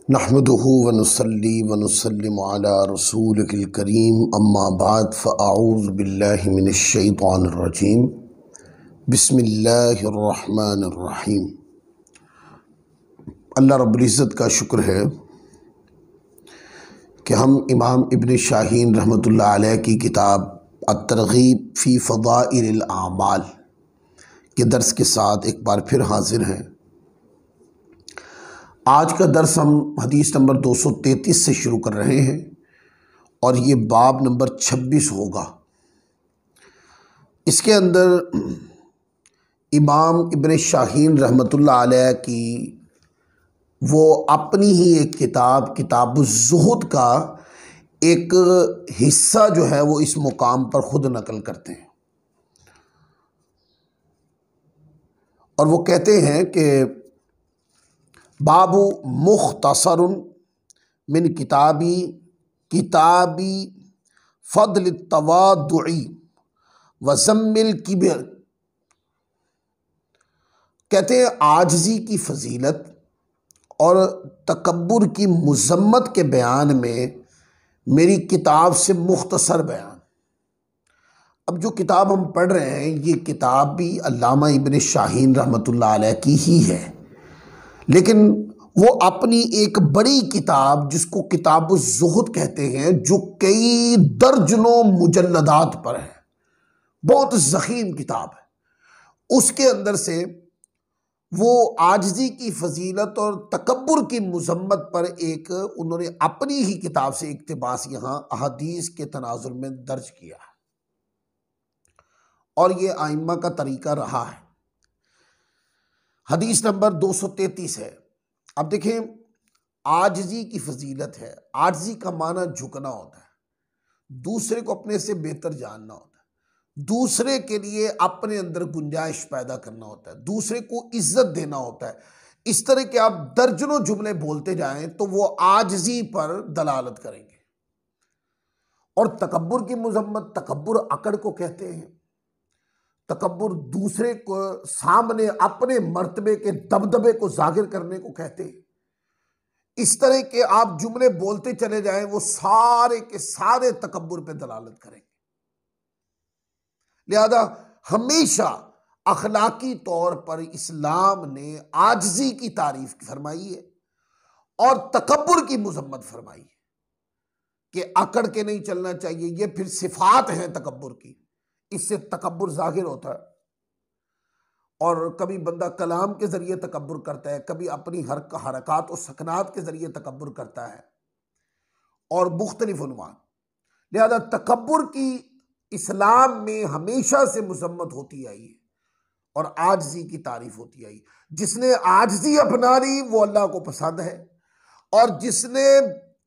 नहमदुहु व नुसल्ली व नुसल्लिमु अला रसूलिल करीम अम्मा बाद फ़अऊज़ु बिल्लाहि मिनश शैतानिर रजीम बिस्मिल्लाहिर रहमानिर रहीम। अल्लाह रब्बुल इज़्ज़त का शुक्र है कि हम इमाम इब्न शाहीन रहमतुल्लाह अलैह की किताब अत-तरग़ीब फ़ी फ़ज़ाइलिल आमाल के दर्स के साथ एक बार फिर हाज़िर हैं। आज का दर्स हम हदीस नंबर 233 से शुरू कर रहे हैं और ये बाब नंबर 26 होगा। इसके अंदर इमाम इब्न शाहीन रहमतुल्लाह अलैह की वो अपनी ही एक किताब किताबुज़्ज़ुहद का एक हिस्सा जो है वो इस मुकाम पर ख़ुद नकल करते हैं और वो कहते हैं कि बाबू मुख्तसरुन मिन किताबी फ़द्ल तवादुई व ज़म्मिल किब्र। कहते हैं आजिज़ी की फजीलत और तकब्बुर की मुज़म्मत के बयान में मेरी किताब से मुख्तसर बयान। अब जो किताब हम पढ़ रहे हैं ये किताब भी अल्लामा इब्न शाहीन रहमतुल्लाह अलैह की ही है, लेकिन वो अपनी एक बड़ी किताब जिसको किताबुज़्ज़ुहद कहते हैं, जो कई दर्जनों मुजल्लदात पर है, बहुत ज़ख़ीम किताब है, उसके अंदर से वो आजिज़ी की फजीलत और तकब्बुर की मुज़म्मत पर एक उन्होंने अपनी ही किताब से इक़्तिबास यहाँ अहादीस के तनाज़ुर में दर्ज किया है और ये आइम्मा का तरीका रहा है। हदीस नंबर 233 है। अब देखें, आजिज़ी की फजीलत है। आजिज़ी का माना झुकना होता है, दूसरे को अपने से बेहतर जानना होता है, दूसरे के लिए अपने अंदर गुंजाइश पैदा करना होता है, दूसरे को इज्जत देना होता है। इस तरह के आप दर्जनों जुमले बोलते जाएं तो वो आजिज़ी पर दलालत करेंगे। और तकब्बुर की मुज़म्मत, तकब्बुर अकड़ को कहते हैं। तकब्बुर दूसरे को सामने अपने मर्तबे के दबदबे को जाहिर करने को कहते हैं। इस तरह के आप जुमले बोलते चले जाएं वो सारे के सारे तकब्बुर पे दलालत करेंगे। लिहाजा हमेशा अखलाकी तौर पर इस्लाम ने आजिज़ी की तारीफ फरमाई है और तकब्बुर की मुज़म्मत फरमाई है कि अकड़ के नहीं चलना चाहिए। ये फिर सिफात है तकब्बुर की, इससे तकब्बुर जाहिर होता है। और कभी बंदा कलाम के ज़रिए तकब्बुर करता है, कभी अपनी हरकत और सकनात के ज़रिए तकब्बुर करता है और मुख्तलिफ उन्वान। लिहाजा तकब्बुर की इस्लाम में हमेशा से मुज़म्मत होती आई है और आजिज़ी की तारीफ होती आई। जिसने आजिज़ी अपना ली वो अल्लाह को पसंद है और जिसने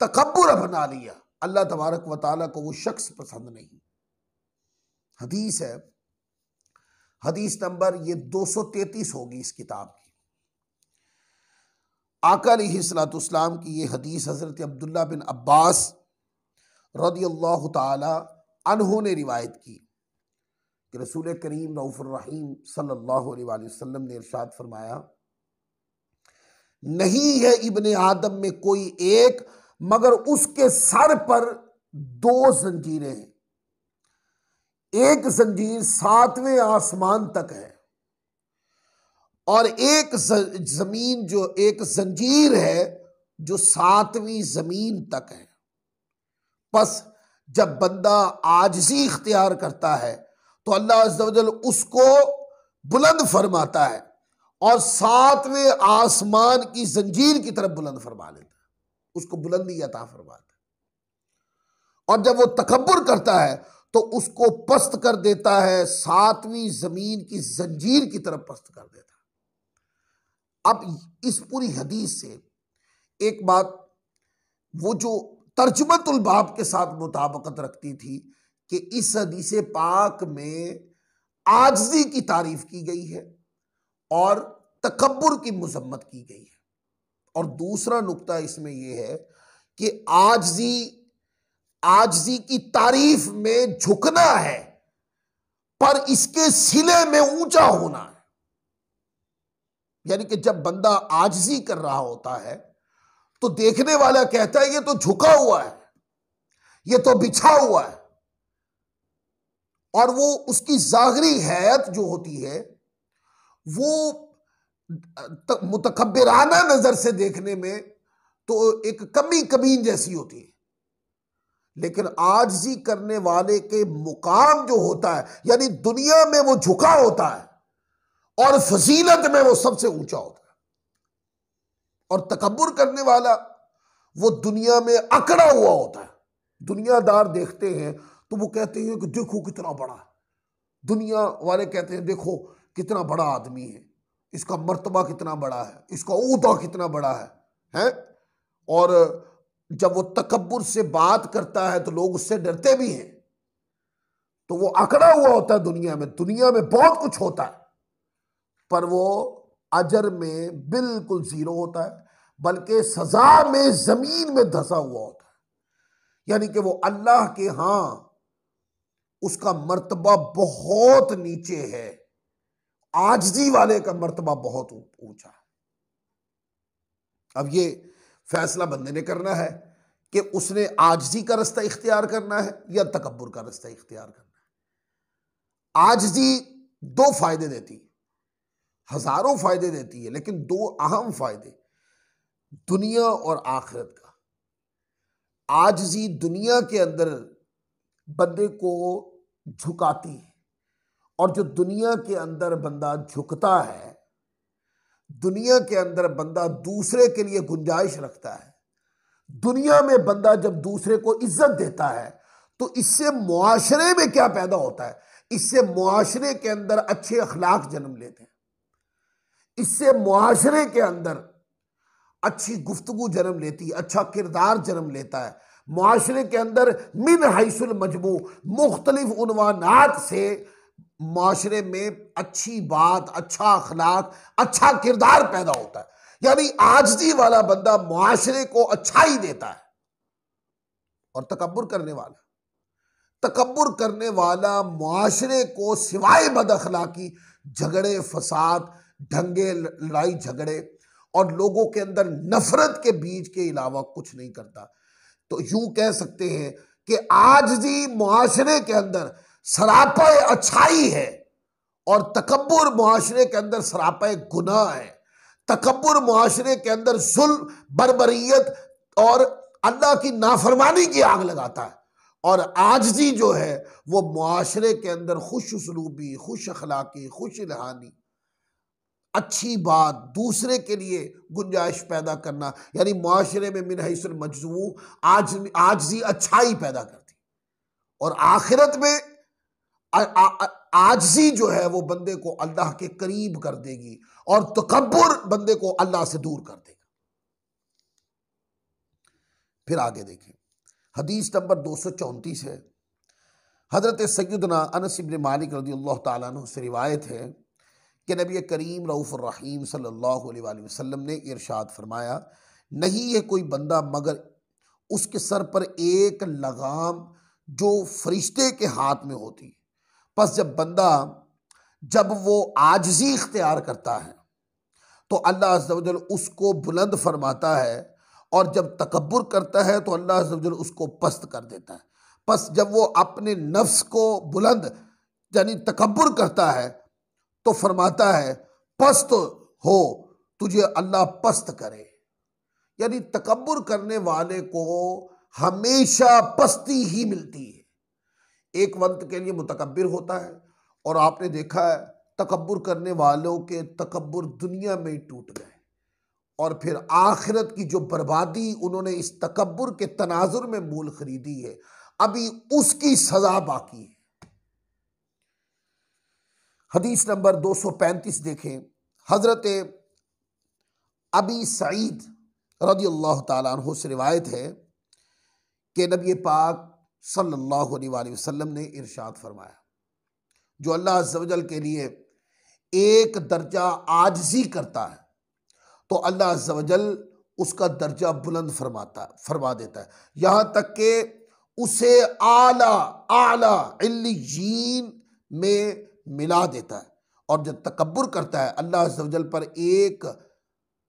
तकब्बुर अपना लिया अल्लाह तबारक व तआला को वो शख्स पसंद नहीं। हदीस है, हदीस नंबर ये 233 होगी इस किताब की। आका अलैहिस्सलाम की ये हदीस हज़रत अब्दुल्ला बिन अब्बास रज़ियल्लाहु ताला अन्हु ने रिवायत की कि रसूल करीम रऊफ़ुर रहीम सल्लल्लाहु अलैहि वसल्लम ने इरशाद फरमाया, नहीं है इब्ने आदम में कोई एक मगर उसके सर पर दो जंजीरें हैं। एक जंजीर 7वें आसमान तक है और एक जमीन जो एक जंजीर है जो 7वीं जमीन तक है। बस जब बंदा आजिज़ी इख्तियार करता है तो अल्लाह अज़्ज़ा व जल उसको बुलंद फरमाता है और 7वें आसमान की जंजीर की तरफ बुलंद फरमा लेता है, उसको बुलंदी अता फरमाता है। और जब वो तकब्बुर करता है तो उसको पस्त कर देता है, 7वीं जमीन की जंजीर की तरफ पस्त कर देता है। अब इस पूरी हदीस से एक बात वो जो तर्जुमतुल बाब के साथ मुताबकत रखती थी कि इस हदीस पाक में आजिज़ी की तारीफ की गई है और तकब्बुर की मुज़म्मत की गई है। और दूसरा नुक्ता इसमें यह है कि आजिज़ी की तारीफ में झुकना है पर इसके सिले में ऊंचा होना है। यानी कि जब बंदा आजिज़ी कर रहा होता है तो देखने वाला कहता है ये तो झुका हुआ है, ये तो बिछा हुआ है। और वो उसकी जाहिरी हैत जो होती है वो मुतकब्बिराना नजर से देखने में तो एक कमी कमीन जैसी होती है, लेकिन आजिज़ी करने वाले के मुकाम जो होता है, यानी दुनिया में वो झुका होता है और फजीलत में वो सबसे ऊंचा होता है। और तकब्बुर करने वाला वो दुनिया में अकड़ा हुआ होता है। दुनियादार देखते हैं तो वो कहते हैं कि देखो कितना बड़ा है, दुनिया वाले कहते हैं देखो कितना बड़ा आदमी है, इसका मर्तबा कितना बड़ा है, इसका ओहदा कितना बड़ा है? और जब वो तकब्बुर से बात करता है तो लोग उससे डरते भी हैं। तो वो अकड़ा हुआ होता है दुनिया में बहुत कुछ होता है, पर वो अजर में बिल्कुल जीरो होता है, बल्कि सजा में जमीन में धंसा हुआ होता है। यानी कि वो अल्लाह के यहां उसका मर्तबा बहुत नीचे है, आजिज़ी वाले का मर्तबा बहुत ऊंचा है। अब ये फैसला बंदे ने करना है कि उसने आजिज़ी का रास्ता इख्तियार करना है या तकब्बुर का रास्ता इख्तियार करना है। आजिज़ी दो फायदे देती है, हजारों फायदे देती है, लेकिन दो अहम फायदे दुनिया और आखिरत का। आजिज़ी दुनिया के अंदर बंदे को झुकाती है, और जो दुनिया के अंदर बंदा झुकता है, दुनिया के अंदर बंदा दूसरे के लिए गुंजाइश रखता है, दुनिया में बंदा जब दूसरे को इज्जत देता है तो इससे मुआशरे में क्या पैदा होता है? इससे मुआशरे के अंदर अच्छे अखलाक जन्म लेते हैं, इससे मुआशरे के अंदर अच्छी गुफ्तगू जन्म लेती है, अच्छा किरदार जन्म लेता है। मुआशरे के अंदर मिन हैसुल मजमू मुख्तलिफ उन्वानात से मुआशरे में अच्छी बात, अच्छा अखलाक, अच्छा किरदार पैदा होता है। यानी आजिज़ी वाला बंदा मुआशरे को अच्छा ही देता है। और तकब्बुर करने वाला मुआशरे को सिवाय बदअखलाकी, झगड़े फसाद, दंगे, लड़ाई झगड़े और लोगों के अंदर नफरत के बीज के अलावा कुछ नहीं करता। तो यूं कह सकते हैं कि आजिज़ी मुआशरे के अंदर सरापा अच्छाई है और तकब्बुर मुआशरे के अंदर सरापा गुनाह है। तकब्बुर मुआशरे के अंदर जुल्म, बर्बरियत और अल्लाह की नाफरमानी की आग लगाता है, और आजिज़ी जो है वो मुआशरे के अंदर खुश उसलूबी, खुश अखलाकी, खुश रहानी, अच्छी बात, दूसरे के लिए गुंजाइश पैदा करना, यानी मुआशरे में मिन हैसुल मजमू आजिज़ी अच्छाई पैदा करती। और आखिरत में आजिज़ी जो है वो बंदे को अल्लाह के करीब कर देगी और तकब्बुर बंदे को अल्लाह से दूर कर देगा। फिर आगे देखें, हदीस नंबर 234 है। हजरत सैयदना अनस इब्न मालिक रज़ियल्लाहु ताला अन्हु से रिवायत है कि नबी करीम रऊफ़ुर रहीम सल्लल्लाहु अलैहि वसल्लम ने इरशाद फरमाया, नहीं है कोई बंदा मगर उसके सर पर एक लगाम जो फरिश्ते के हाथ में होती। बस जब वो आजिज़ी इख्तियार करता है तो अल्लाह अज़्ज़ा वजल उसको बुलंद फरमाता है, और जब तकब्बुर करता है तो अल्लाह अज़्ज़ा वजल उसको पस्त कर देता है। बस जब वो अपने नफ्स को बुलंद यानी तकब्बुर करता है तो फरमाता है पस्त हो, तुझे अल्लाह पस्त करे। यानी तकब्बुर करने वाले को हमेशा पस्ती ही मिलती है। एक वक्त के लिए मुतकब्बिर होता है, और आपने देखा है तकब्बुर करने वालों के तकब्बुर दुनिया में ही टूट गए, और फिर आखिरत की जो बर्बादी उन्होंने इस तकब्बुर के तनाजुर में मूल खरीदी है, अभी उसकी सजा बाकी है। हदीस नंबर 235 देखें, हजरत अबी सईद रज़ियल्लाहु ताला अन्हु से रिवायत है कि नबी पाक सल्लल्लाहु अलैहि वसल्लम ने इरशाद फरमाया, जो अल्लाह अज़्ज़ा वजल के लिए एक दर्जा आजिज़ी करता है तो अल्लाह अज़्ज़ा वजल उसका दर्जा बुलंद फरमा देता है, यहाँ तक कि उसे आला आला इल्लियीन में मिला देता है। और जब तकब्बुर करता है, अल्लाह अज़्ज़ा वजल पर एक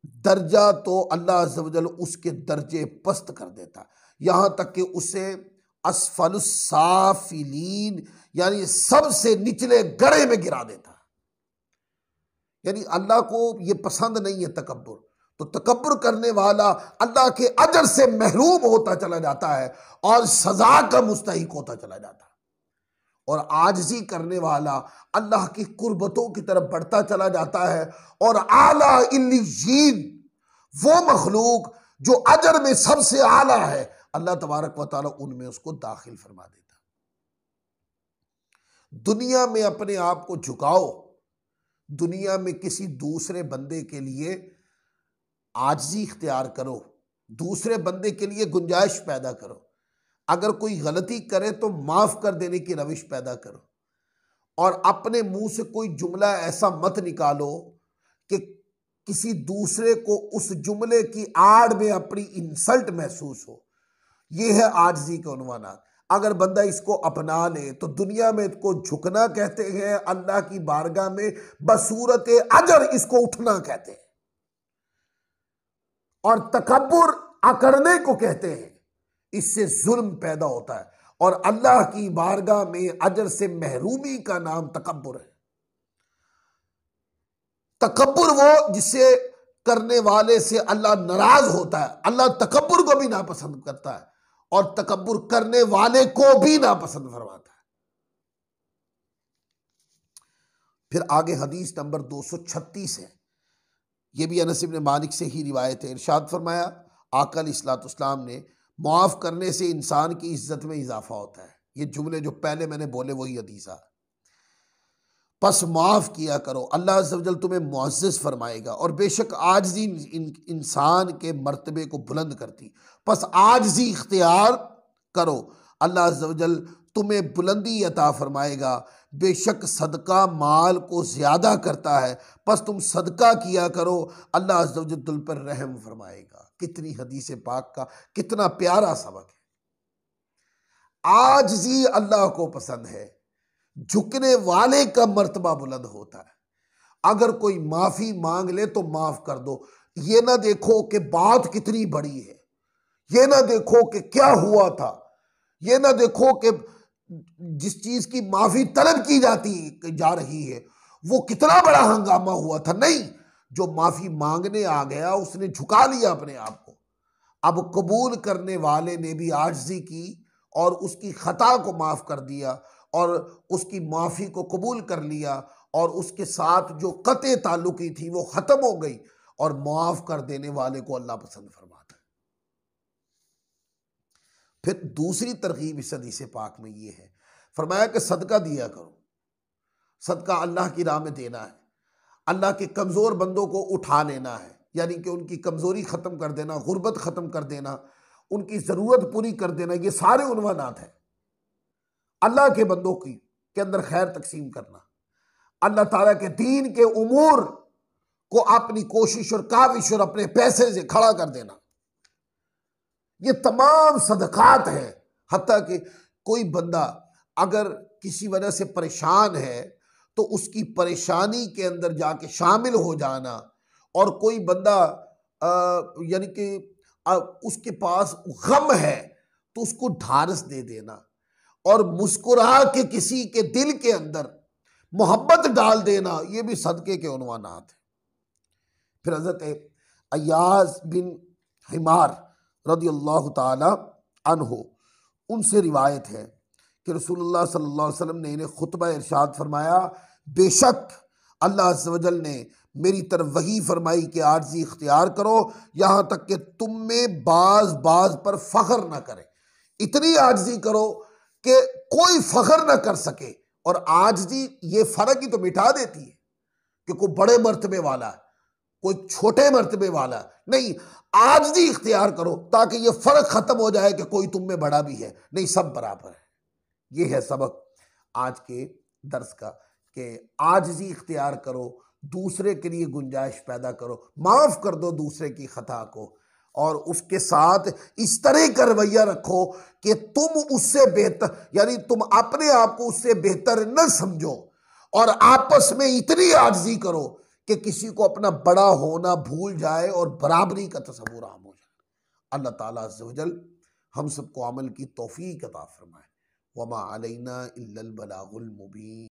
दर्जा तो अल्लाह अज़्ज़ व जल उसके दर्जे पस्त कर देता, यहां तक कि उसे असफलुस साफिलीन यानी सबसे निचले गड़े में गिरा देता। यानी अल्लाह को ये पसंद नहीं है तकब्बुर, तो तकब्बुर करने वाला अल्लाह के अजर से महरूम होता चला जाता है और सजा का मुस्तहिक होता चला जाता है। और आजिज़ी करने वाला अल्लाह की कुर्बतों की तरफ बढ़ता चला जाता है और आला इल्लियीन, वो मखलूक जो अजर में सबसे आला है, अल्लाह तबारक व तआला उनमें उसको दाखिल फरमा देता। दुनिया में अपने आप को झुकाओ, दुनिया में किसी दूसरे बंदे के लिए आजिज़ी इख्तियार करो, दूसरे बंदे के लिए गुंजाइश पैदा करो, अगर कोई गलती करे तो माफ कर देने की रविश पैदा करो, और अपने मुंह से कोई जुमला ऐसा मत निकालो कि किसी दूसरे को उस जुमले की आड़ में अपनी इंसल्ट महसूस हो। यह है आजिज़ी के उन्वानात। अगर बंदा इसको अपना ले तो दुनिया में इसको झुकना कहते हैं, अल्लाह की बारगाह में बसूरत अजर इसको उठना कहते हैं, और तकब्बुर अकड़ने को कहते हैं। इससे जुल्म पैदा होता है और अल्लाह की बारगाह में अजर से महरूमी का नाम तकब्बुर है। तकब्बुर वो जिसे करने वाले से अल्लाह नाराज होता है, अल्लाह तकब्बुर को भी नापसंद करता है और तकब्बुर करने वाले को भी नापसंद फरमाता है। फिर आगे हदीस नंबर 236 है, यह भी अनस इब्न मालिक से ही रिवायत है। इरशाद फरमाया आका अलैहिस्सलाम ने, मुआफ़ करने से इंसान की इज्जत में इजाफा होता है। ये जुमले जो पहले मैंने बोले वही हदीसा। बस माफ़ किया करो, अल्लाह अज़्ज़ व जल तुम्हें मुअज़्ज़ज़ फरमाएगा, और बेशक आजिज़ी इंसान के मर्तबे को बुलंद करती। बस आजिज़ी इख्तियार करो, अल्लाह अज़्ज़ व जल तुम्हें बुलंदी अता फरमाएगा। बेशक सदका माल को ज़्यादा करता है, बस तुम सदका किया करो, अल्लाह अज़्ज़ व जल तुम पर रहम फरमाएगा। कितनी हदीस पाक का कितना प्यारा सबक है। आजिज़ी अल्लाह को पसंद है, झुकने वाले का मर्तबा बुलंद होता है। अगर कोई माफी मांग ले तो माफ कर दो, ये ना देखो कि बात कितनी बड़ी है, ये ना देखो कि क्या हुआ था, ये ना देखो कि जिस चीज की माफी तलब की जाती जा रही है वो कितना बड़ा हंगामा हुआ था। नहीं, जो माफी मांगने आ गया उसने झुका लिया अपने आप को। अब कबूल करने वाले ने भी आजिज़ी की और उसकी खता को माफ कर दिया और उसकी माफी को कबूल कर लिया, और उसके साथ जो कते ताल्लुकी थी वो खत्म हो गई, और माफ कर देने वाले को अल्लाह पसंद फरमाता है। फिर दूसरी तरगीब इस हदीस पाक में ये है, फरमाया कि सदका दिया करो। सदका अल्लाह की राह में देना है, अल्लाह के कमज़ोर बंदों को उठा लेना है, यानी कि उनकी कमज़ोरी ख़त्म कर देना, गुर्बत ख़त्म कर देना, उनकी ज़रूरत पूरी कर देना। ये सारे उन्वानात हैं। अल्लाह के बंदों की के अंदर खैर तकसीम करना, अल्लाह ताला के दीन के उमूर को अपनी कोशिश और काविश और अपने पैसे से खड़ा कर देना, ये तमाम सदकात हैं। हत्ता कि कोई बंदा अगर किसी वजह से परेशान है तो उसकी परेशानी के अंदर जाके शामिल हो जाना, और कोई बंदा यानी कि उसके पास गम है तो उसको ढारस दे देना, और मुस्कुरा के किसी के दिल के अंदर मोहब्बत डाल देना, ये भी सदके के उन्वानात हैं। फिर हज़रत अय्याज़ बिन हिमार रदियल्लाहु ताला अन्हु, उनसे रिवायत है कि रसूलुल्लाह सल्लल्लाहु अलैहि वसल्लम ने इन्हें खुतबा इरशाद फरमाया, बेशक अल्लाह अज़्ज़ व जल ने मेरी तरफ वही फरमाई कि आजिज़ी इख्तियार करो, यहाँ तक कि तुम में बाज पर फ़ख्र ना करे। इतनी आजिज़ी करो कि कोई फ़ख्र ना कर सके। और आजिज़ी ये फ़र्क ही तो मिटा देती है कि कोई बड़े मर्तबे वाला है, कोई छोटे मर्तबे वाला नहीं। आजिज़ी इख्तियार करो ताकि ये फ़र्क ख़त्म हो जाए कि कोई तुम में बड़ा भी है, नहीं, सब बराबर है। ये है सबक आज के दर्स का कि आजिज़ी इख्तियार करो, दूसरे के लिए गुंजाइश पैदा करो, माफ़ कर दो दूसरे की खता को, और उसके साथ इस तरह का रवैया रखो कि तुम उससे बेहतर, यानी तुम अपने आप को उससे बेहतर न समझो, और आपस में इतनी आजिज़ी करो कि किसी को अपना बड़ा होना भूल जाए और बराबरी का तस्वुर आम हो जाए। अल्लाह ताला अज़्ज़ व जल हम सबको अमल की तौफीक अता फरमाए। वमा अलैना इल्लल बलागुल मुबीन।